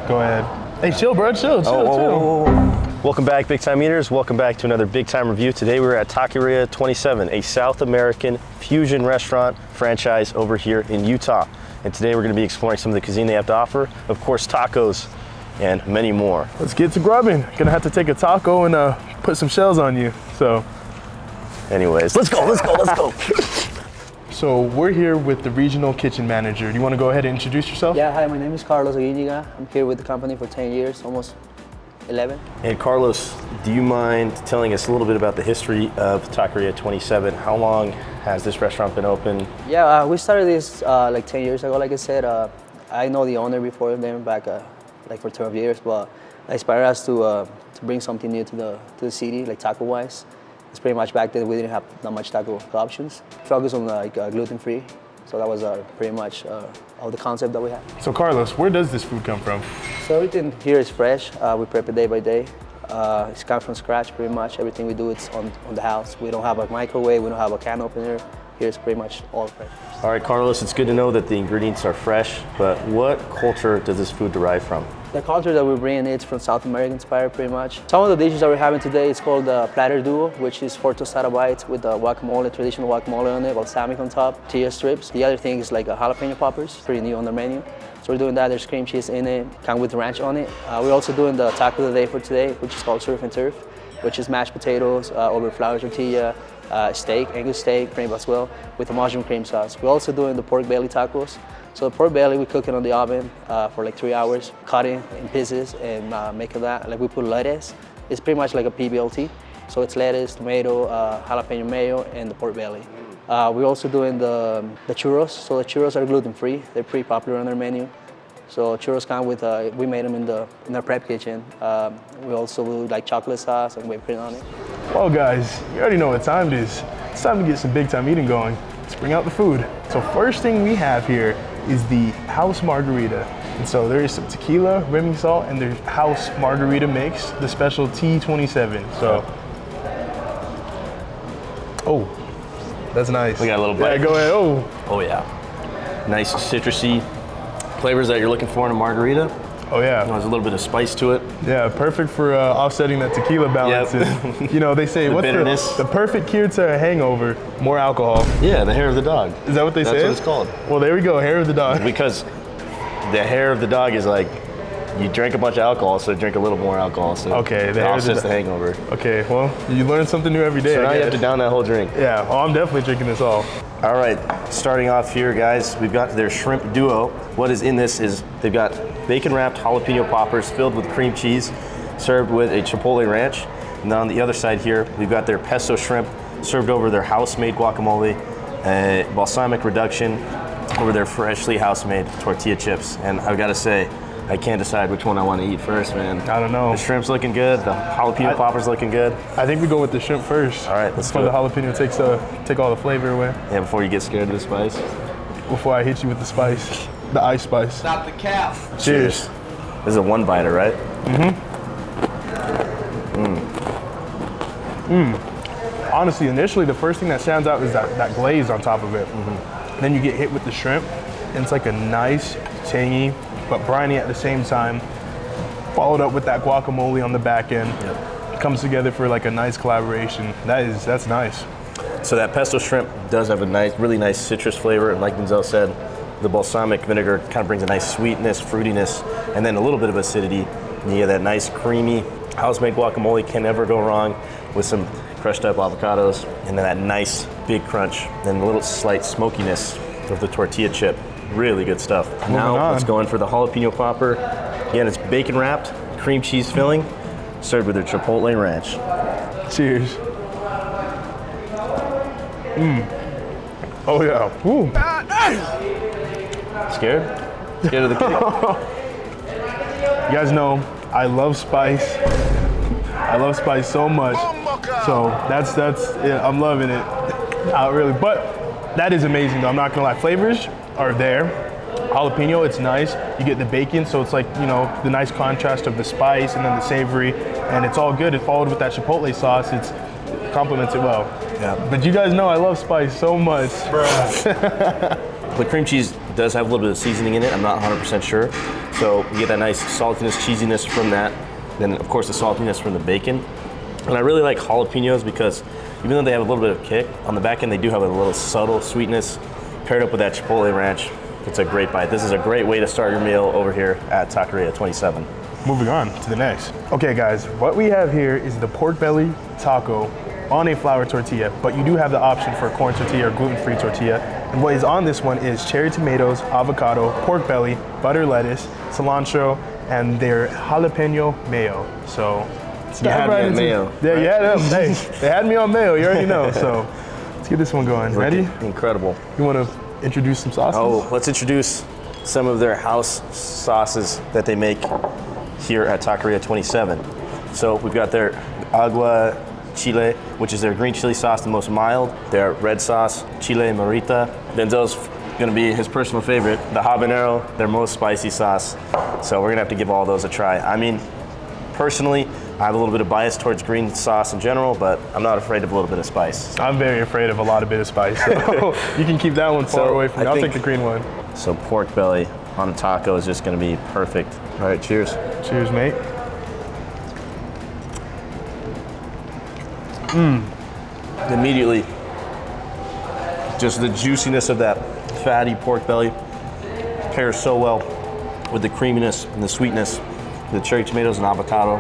Go ahead. Hey, chill, bro. Chill. Whoa. Welcome back, Big Time Eaters. Welcome back to another Big Time review. Today we're at Taqueria 27, a South American fusion restaurant franchise over here in Utah. And today we're going to be exploring some of the cuisine they have to offer. Of course, tacos and many more. Let's get to grubbing. Gonna have to take a taco and put some shells on you. So, anyways, let's go. So we're here with the regional kitchen manager. Do you want to go ahead and introduce yourself? Yeah, hi, my name is Carlos Aguilliga. I'm here with the company for 10 years, almost 11. And Carlos, do you mind telling us a little bit about the history of Taqueria 27? How long has this restaurant been open? Yeah, we started this like 10 years ago, like I said. I know the owner before them back like for 12 years, but it inspired us to bring something new to the city, like taco-wise. It's pretty much back then we didn't have that much taco options. Focus on like gluten-free, so that was pretty much all the concept that we had. So Carlos, where does this food come from? So everything here is fresh. We prep it day by day. It's come from scratch pretty much. Everything we do is on the house. We don't have a microwave, we don't have a can opener. Here's pretty much all fresh. All right, Carlos, it's good to know that the ingredients are fresh, but what culture does this food derive from? The culture that we bring is from South American inspired pretty much. Some of the dishes that we're having today is called the platter duo, which is 4 tostada bites with the guacamole, traditional guacamole on it, balsamic on top, tortilla strips. The other thing is like a jalapeno poppers, pretty new on the menu. So we're doing that, there's cream cheese in it, come with ranch on it. We're also doing the taco of the day for today, which is called surf and turf, which is mashed potatoes over flour tortilla, steak, Angus steak, cream as well, with a mushroom cream sauce. We're also doing the pork belly tacos. So the pork belly, we cook it on the oven for like 3 hours, cut it in pieces and make it that. Like we put lettuce. It's pretty much like a PBLT. So it's lettuce, tomato, jalapeno mayo, and the pork belly. We're also doing the churros. So the churros are gluten-free. They're pretty popular on their menu. So churros come with, we made them in our prep kitchen. We also do like chocolate sauce and whipped cream on it. Well guys, you already know what time it is. It's time to get some big time eating going. Let's bring out the food. So first thing we have here is the house margarita. And so there is some tequila, Remy salt, and there's house margarita mix, the special T27. So, oh, that's nice. We got a little bite. Yeah, go ahead, Oh yeah. Nice citrusy flavors that you're looking for in a margarita. Oh yeah. There's a little bit of spice to it. Yeah, perfect for offsetting that tequila balance. Yep. And, you know, they say, what's bitterness. the perfect cure to a hangover? More alcohol. Yeah, the hair of the dog. Is that what they say? That's what it's called. Well, there we go, hair of the dog. Because the hair of the dog is like, you drink a bunch of alcohol, so drink a little more alcohol. So okay, the hair offsets the hangover. Okay, well, you learn something new every day. So now you have to down that whole drink. Yeah, oh, I'm definitely drinking this all. All right, starting off here, guys, we've got their shrimp duo. What is in this is they've got bacon-wrapped jalapeno poppers filled with cream cheese, served with a chipotle ranch. And then on the other side here, we've got their pesto shrimp served over their house-made guacamole, balsamic reduction over their freshly house-made tortilla chips. And I've got to say, I can't decide which one I want to eat first, man. I don't know. The shrimp's looking good. The jalapeno poppers looking good. I think we go with the shrimp first. All right, let's do it. it. Before the jalapeno take all the flavor away. Yeah, before you get scared of the spice. Before I hit you with the spice, the ice spice. Stop the cap. Cheers. This is a one-biter, right? Honestly, initially, the first thing that stands out is that glaze on top of it. Then you get hit with the shrimp, and it's like a nice, tangy, but briny at the same time, followed up with that guacamole on the back end. Yep. It comes together for like a nice collaboration. That's nice. So that pesto shrimp does have a nice, really nice citrus flavor, and like Denzel said, the balsamic vinegar kind of brings a nice sweetness, fruitiness, and then a little bit of acidity. And you get that nice, creamy, house-made guacamole. Can never go wrong with some crushed up avocados, and then that nice big crunch, and a little slight smokiness of the tortilla chip. Really good stuff. Now let's go in for the jalapeno popper. Again, it's bacon wrapped, cream cheese filling, served with a chipotle ranch. Cheers. Oh yeah. Ooh. Scared? Scared of the kick? You guys know I love spice. I love spice so much. So that's yeah, I'm loving it. Really, but that is amazing though. I'm not gonna lie. Flavors are there. Jalapeno, it's nice. You get the bacon, so it's like, you know, the nice contrast of the spice and then the savory, and it's all good. It's followed with that chipotle sauce. It complements it well. Yeah. But you guys know I love spice so much. The cream cheese does have a little bit of seasoning in it. I'm not 100% sure. So you get that nice saltiness, cheesiness from that. Then of course the saltiness from the bacon. And I really like jalapenos because even though they have a little bit of kick, on the back end they do have a little subtle sweetness paired up with that chipotle ranch. It's a great bite. This is a great way to start your meal over here at Taqueria 27. Moving on to the next. Okay guys, what we have here is the pork belly taco on a flour tortilla, but you do have the option for a corn tortilla or gluten-free tortilla. And what is on this one is cherry tomatoes, avocado, pork belly, butter lettuce, cilantro, and their jalapeno mayo. So let's dive right into mayo. Yeah, right? yeah, hey, they had me on mayo, you already know. So let's get this one going. Ready? Incredible. You want to introduce some sauces? Oh, let's introduce some of their house sauces that they make here at Taqueria 27. So we've got their agua chile, which is their green chili sauce, the most mild. Their red sauce, chile margarita. Denzel's gonna be his personal favorite, the habanero, their most spicy sauce. So we're gonna have to give all those a try. I mean, personally, I have a little bit of bias towards green sauce in general, but I'm not afraid of a little bit of spice. I'm very afraid of a lot of bit of spice, so you can keep that one far away from me. I'll take the green one. So pork belly on a taco is just gonna be perfect. All right, cheers. Cheers, mate. Immediately, just the juiciness of that fatty pork belly pairs so well with the creaminess and the sweetness, the cherry tomatoes and avocado.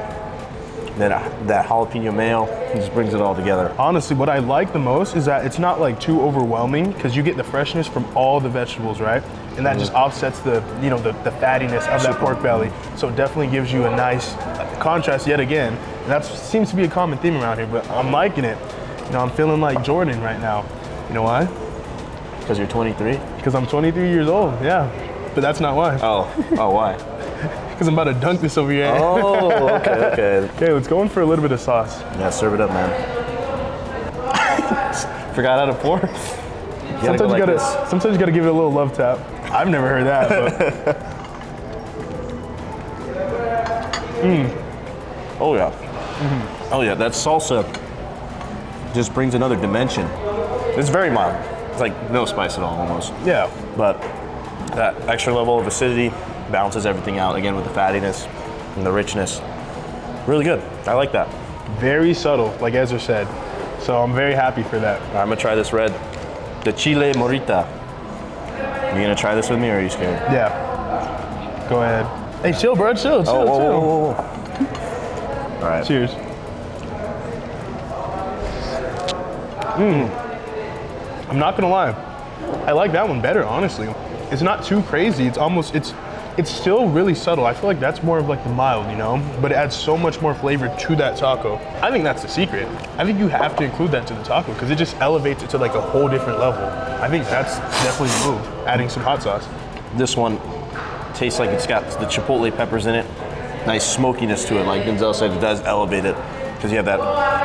Then that jalapeno mayo just brings it all together. Honestly, what I like the most is that it's not like too overwhelming because you get the freshness from all the vegetables, right? And that just offsets the, you know, the fattiness of that pork belly. So it definitely gives you a nice contrast yet again. And that seems to be a common theme around here, but I'm liking it. You know, I'm feeling like Jordan right now. You know why? Because you're 23? Because I'm 23 years old, yeah. But that's not why. Oh, why? Because I'm about to dunk this over your head. Oh, okay. Okay, let's go in for a little bit of sauce. Yeah, serve it up, man. Forgot how to pour? Sometimes you gotta give it a little love tap. I've never heard that, but. Oh yeah. Oh yeah, that salsa just brings another dimension. It's very mild. It's like no spice at all, almost. Yeah. But that extra level of acidity balances everything out, again with the fattiness and the richness. Really good. I like that. Very subtle, like Ezra said. So I'm very happy for that. All right, I'm gonna try this red. The chile morita. You gonna try this with me or are you scared? Yeah. Go ahead. Hey, chill, bro. Chill. Whoa. All right. Cheers. I'm not gonna lie. I like that one better, honestly. It's not too crazy. It's still really subtle. I feel like that's more of like the mild, you know? But it adds so much more flavor to that taco. I think that's the secret. I think you have to include that to the taco because it just elevates it to like a whole different level. I think that's definitely the move, adding some hot sauce. This one tastes like it's got the chipotle peppers in it. Nice smokiness to it. Like Denzel said, it does elevate it because you have that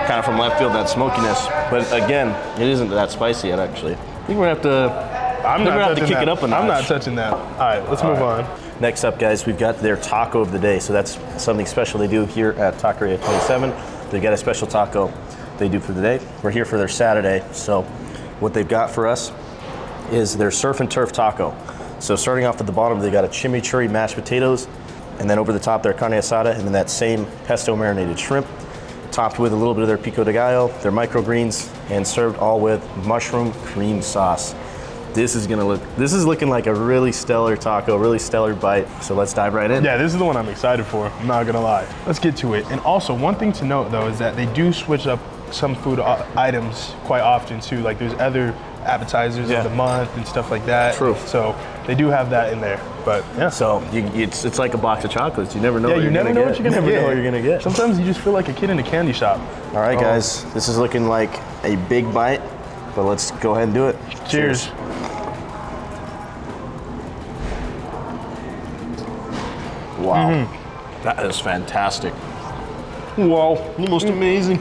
kind of from left field, that smokiness. But again, it isn't that spicy yet, actually. I think we're gonna have to kick it up a notch. I'm not touching that. All right, let's move on. Next up, guys, we've got their taco of the day. So that's something special they do here at Taqueria 27. They've got a special taco they do for the day. We're here for their Saturday. So what they've got for us is their surf and turf taco. So starting off at the bottom, they got a chimichurri mashed potatoes, and then over the top their carne asada, and then that same pesto marinated shrimp, topped with a little bit of their pico de gallo, their microgreens, and served all with mushroom cream sauce. This is looking like a really stellar taco, really stellar bite. So let's dive right in. Yeah, this is the one I'm excited for. I'm not gonna lie. Let's get to it. And also, one thing to note though is that they do switch up some food items quite often too. Like there's other appetizers of the month and stuff like that. True. So they do have that in there. But yeah. So it's like a box of chocolates. You never know. Yeah, you never know what you're gonna get. Never know what you're gonna get. Sometimes you just feel like a kid in a candy shop. All right, guys. This is looking like a big bite, but let's go ahead and do it. Cheers. Wow, that is fantastic. Wow, the most amazing.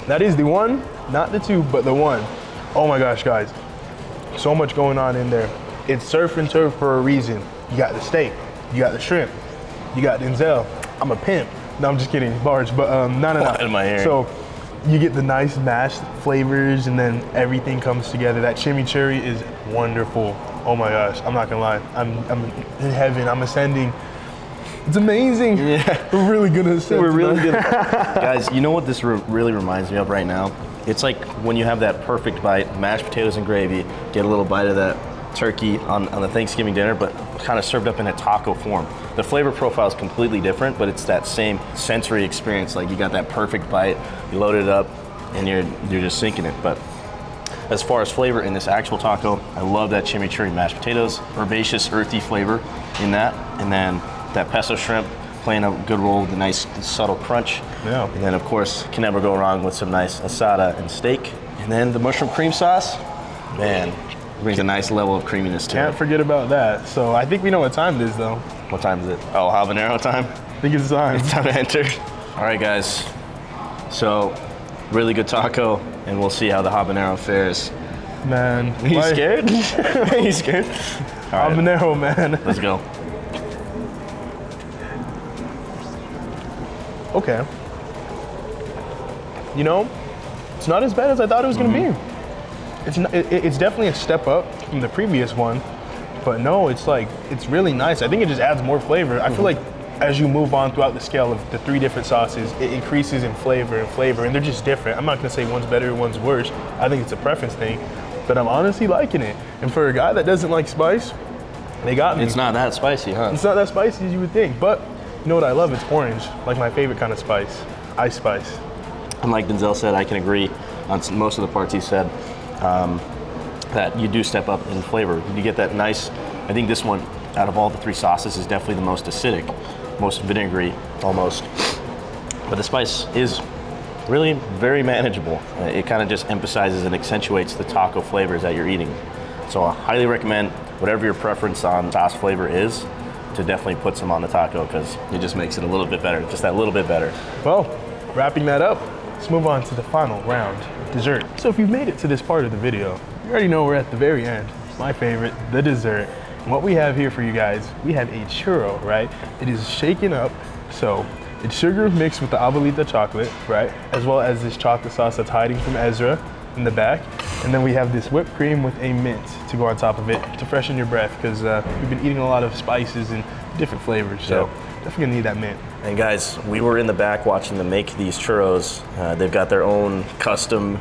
That is the one, not the two, but the one. Oh my gosh, guys. So much going on in there. It's surf and turf for a reason. You got the steak, you got the shrimp, you got Denzel. I'm a pimp. No, I'm just kidding, Barge, but no. What am I hearing? So you get the nice mashed flavors and then everything comes together. That chimichurri is wonderful. Oh my gosh, I'm not gonna lie. I'm in heaven. I'm ascending. It's amazing. Yeah. We're really gonna ascend. We're really good. Guys, you know what this really reminds me of right now? It's like when you have that perfect bite, mashed potatoes and gravy, get a little bite of that turkey on the Thanksgiving dinner, but kind of served up in a taco form. The flavor profile is completely different, but it's that same sensory experience. Like you got that perfect bite, you load it up, and you're just sinking it. But as far as flavor in this actual taco, I love that chimichurri mashed potatoes, herbaceous, earthy flavor in that, and then that pesto shrimp playing a good role with a nice subtle crunch. Yeah. And then of course, can never go wrong with some nice asada and steak. And then the mushroom cream sauce, man, brings a nice level of creaminess to Can't it. forget about that. So I think we know what time it is though. What time is it? Oh, habanero time? I think it's time. It's time to enter. All right, guys. So, really good taco, and we'll see how the habanero fares. Man. You scared? You scared? All right, Habanero, man. let's go. Okay. You know, it's not as bad as I thought it was gonna be. It's definitely a step up from the previous one, but no, it's really nice. I think it just adds more flavor. I feel like as you move on throughout the scale of the 3 different sauces, it increases in flavor, and they're just different. I'm not gonna say one's better, one's worse. I think it's a preference thing, but I'm honestly liking it. And for a guy that doesn't like spice, they got me. It's not that spicy, huh? It's not that spicy as you would think, but you know what I love? It's orange, like my favorite kind of spice, ice spice. And like Denzel said, I can agree on most of the parts he said, that you do step up in flavor. You get that nice, I think this one, out of all the 3 sauces, is definitely the most acidic, most vinegary, almost. But the spice is really very manageable. It kind of just emphasizes and accentuates the taco flavors that you're eating. So I highly recommend, whatever your preference on sauce flavor is, to definitely put some on the taco, because it just makes it a little bit better, just that little bit better. Well, wrapping that up, let's move on to the final round, dessert. So if you've made it to this part of the video, you already know we're at the very end. My favorite, the dessert. And what we have here for you guys, we have a churro, right? It is shaken up, so it's sugar mixed with the abuelita chocolate, right? As well as this chocolate sauce that's hiding from Ezra in the back. And then we have this whipped cream with a mint to go on top of it to freshen your breath, because we've been eating a lot of spices and different flavors, so definitely gonna need that mint. And guys, we were in the back watching them make these churros. They've got their own custom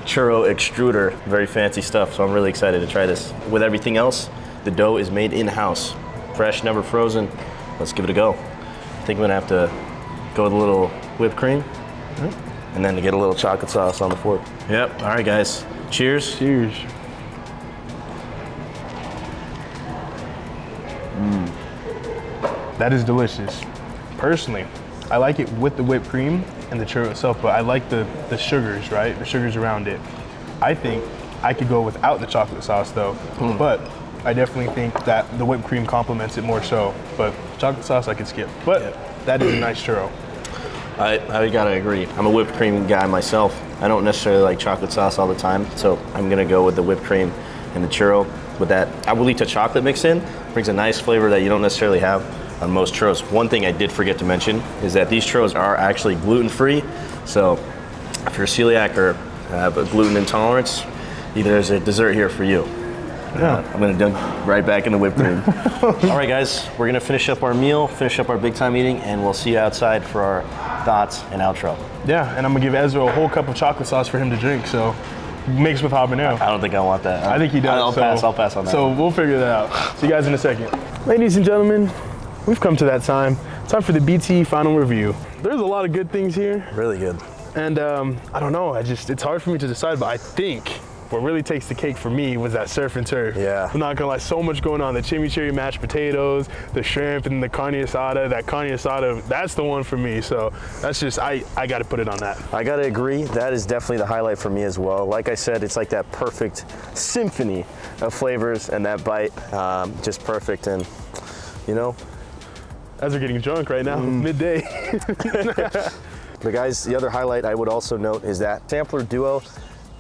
churro extruder, very fancy stuff, so I'm really excited to try this. With everything else, the dough is made in-house, fresh, never frozen. Let's give it a go. I think I'm gonna have to go with a little whipped cream, and then to get a little chocolate sauce on the fork. Yep, all right guys, cheers. Cheers. That is delicious. Personally, I like it with the whipped cream and the churro itself, but I like the sugars, right? The sugars around it. I think I could go without the chocolate sauce though, but I definitely think that the whipped cream complements it more so, but chocolate sauce I could skip. But that is a nice churro. I gotta agree. I'm a whipped cream guy myself. I don't necessarily like chocolate sauce all the time, so I'm gonna go with the whipped cream and the churro with that abuelita chocolate mix in. Brings a nice flavor that you don't necessarily have on most churros. One thing I did forget to mention is that these churros are actually gluten-free, so if you're celiac or have a gluten intolerance, there's a dessert here for you. Yeah. I'm gonna dunk right back in the whipped cream. All right guys, we're gonna finish up our meal, finish up our big time eating, and we'll see you outside for our thoughts and outro. Yeah, and I'm gonna give Ezra a whole cup of chocolate sauce for him to drink, so mixed with habanero. I don't think I want that. I think he does. I'll pass on that. So we'll figure that out. See you guys in a second. Ladies and gentlemen, we've come to that time. Time for the BT final review. There's a lot of good things here. Really good. And I don't know, it's hard for me to decide, but I think what really takes the cake for me was that surf and turf. Yeah. I'm not gonna lie, so much going on. The chimichurri mashed potatoes, the shrimp, and the carne asada. That carne asada, that's the one for me. So that's just, I gotta put it on that. I gotta agree, that is definitely the highlight for me as well. Like I said, it's like that perfect symphony of flavors, and that bite, just perfect. And you know, As we're getting drunk right now, midday. But guys, the other highlight I would also note is that sampler duo.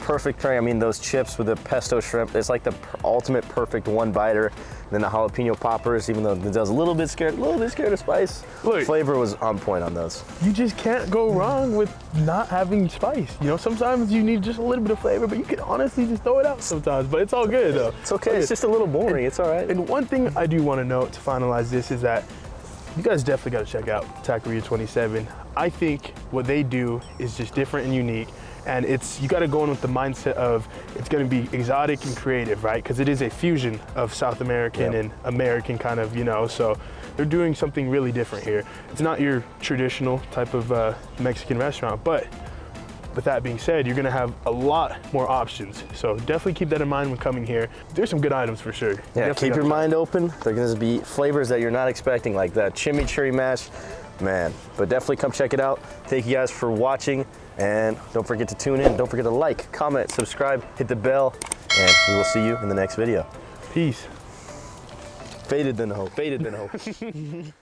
perfect pairing. I mean, those chips with the pesto shrimp, it's like the ultimate perfect one biter. And then the jalapeno poppers, even though Denzel's a little bit scared of spice, Look, flavor was on point on those. You just can't go wrong with not having spice. You know, sometimes you need just a little bit of flavor, but you can honestly just throw it out sometimes. But it's all good though. It's okay. It's just a little boring. It's all right. And one thing I do want to note to finalize this is that you guys definitely got to check out Taqueria 27. I think what they do is just different and unique. And you got to go in with the mindset of it's going to be exotic and creative, right? Because it is a fusion of South American and American kind of, you know, so they're doing something really different here. It's not your traditional type of Mexican restaurant, but with that being said, you're going to have a lot more options. So definitely keep that in mind when coming here. There's some good items for sure. Yeah, keep your mind open. There's going to be flavors that you're not expecting, like that chimichurri mash, man. But definitely come check it out. Thank you guys for watching. And don't forget to tune in. Don't forget to like, comment, subscribe, hit the bell, and we will see you in the next video. Peace. Faded than hope. Faded than hope.